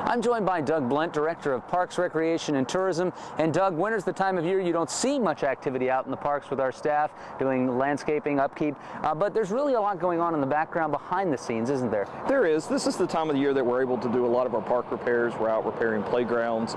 I'm joined by Doug Blount, Director of Parks, Recreation, and Tourism. And Doug, winter's the time of year you don't see much activity out in the parks with our staff doing landscaping, upkeep, but there's really a lot going on in the background behind the scenes, isn't there? There is. This is the time of the year that we're able to do a lot of our park repairs. We're out repairing playgrounds,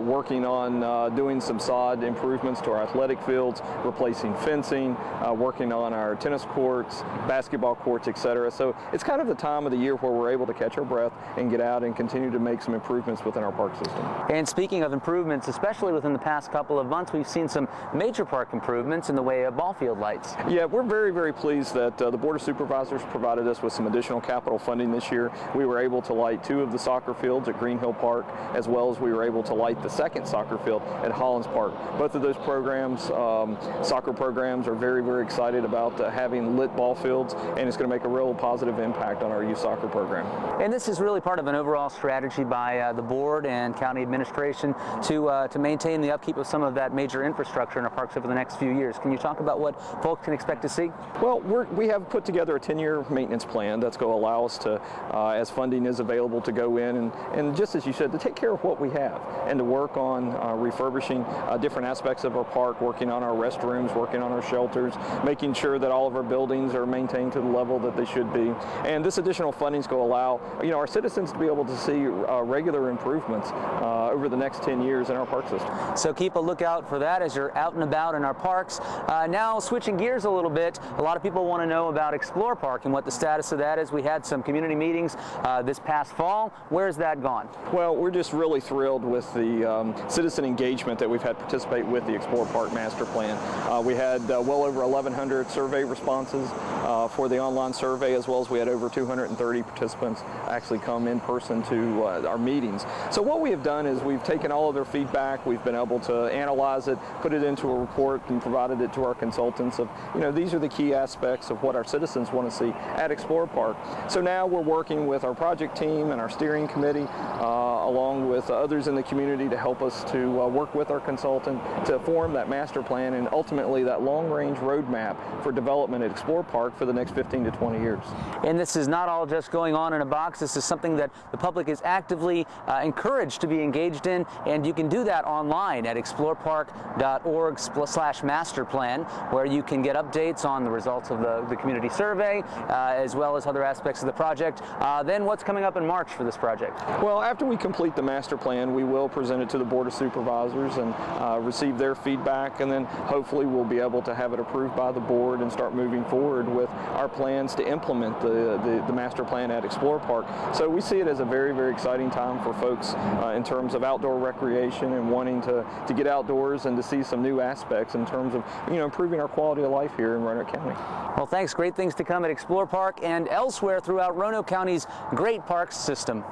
working on doing some sod improvements to our athletic fields, replacing fencing, working on our tennis courts, basketball courts, etc. So it's kind of the time of the year where we're able to catch our breath and get out and continue to make some improvements within our park system. And speaking of improvements, especially within the past couple of months, we've seen some major park improvements in the way of ball field lights. Yeah, we're very, very pleased that the Board of Supervisors provided us with some additional capital funding this year. We were able to light 2 of the soccer fields at Green Hill Park, as well as we were able to light the second soccer field at Hollins Park. Both of those programs, soccer programs, are very, very excited about having lit ball fields, and it's going to make a real positive impact on our youth soccer program. And this is really part of an overall strategy by the board and county administration to maintain the upkeep of some of that major infrastructure in our parks over the next few years. Can you talk about what folks can expect to see? Well, we have put together a 10-year maintenance plan that's going to allow us to, as funding is available, to go in and just as you said, to take care of what we have and to work on refurbishing different aspects of our park, working on our restrooms, working on our shelters, making sure that all of our buildings are maintained to the level that they should be. And this additional funding is going to allow our citizens to be able to see regular improvements over the next 10 years in our park system. So keep a lookout for that as you're out and about in our parks. Now switching gears a little bit, a lot of people want to know about Explore Park and what the status of that is. We had some community meetings this past fall. Where's that gone? Well, we're just really thrilled with the citizen engagement that we've had participate with the Explore Park Master Plan. We had well over 1,100 survey responses for the online survey, as well as we had over 230 participants actually come in person to our meetings. So what we have done is we've taken all of their feedback, we've been able to analyze it, put it into a report, and provided it to our consultants of, these are the key aspects of what our citizens want to see at Explore Park. So now we're working with our project team and our steering committee, along with others in the community, to help us to work with our consultant to form that master plan and ultimately that long-range roadmap for development at Explore Park for the next 15 to 20 years. And this is not all just going on in a box. This is something that the public is actively encouraged to be engaged in, and you can do that online at explorepark.org/masterplan, where you can get updates on the results of the community survey, as well as other aspects of the project. Then what's coming up in March for this project? Well, after we complete the master plan, we will present it to the Board of Supervisors and receive their feedback, and then hopefully we'll be able to have it approved by the board and start moving forward with our plans to implement the master plan at Explore Park. So we see it as a very, very exciting time for folks in terms of outdoor recreation and wanting to get outdoors and to see some new aspects in terms of improving our quality of life here in Roanoke County. Well, thanks. Great things to come at Explore Park and elsewhere throughout Roanoke County's great parks system.